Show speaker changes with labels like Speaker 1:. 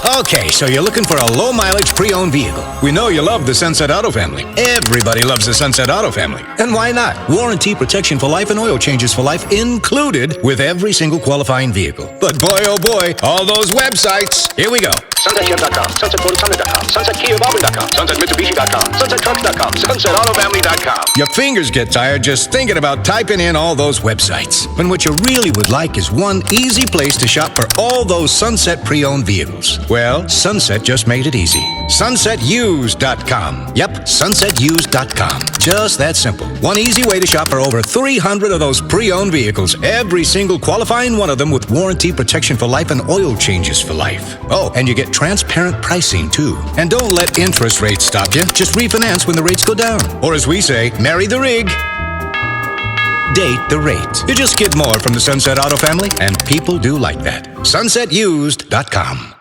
Speaker 1: Okay, so you're looking for a low-mileage pre-owned vehicle. We know you love the Sunset Auto family. Everybody loves the Sunset Auto family. And why not? Warranty, protection for life, and oil changes for life included with every single qualifying vehicle. But boy, oh boy, all those websites. Here we go.
Speaker 2: SunsetChevy.com, SunsetFordSumner.com, SunsetKiaAuburn.com, SunsetMitsubishi.com, SunsetTrucks.com, SunsetAutoFamily.com.
Speaker 1: Your fingers get tired just thinking about typing in all those websites. When what you really would like is one easy place to shop for all those Sunset pre-owned vehicles. Well, Sunset just made it easy. SunsetUsed.com. Yep, SunsetUsed.com. Just that simple. One easy way to shop for over 300 of those pre-owned vehicles, every single qualifying one of them with warranty, protection for life, and oil changes for life. Oh, and you get transparent pricing, too. And don't let interest rates stop you. Just refinance when the rates go down. Or as we say, marry the rig. Date the rate. You just get more from the Sunset Auto family, and people do like that. SunsetUsed.com.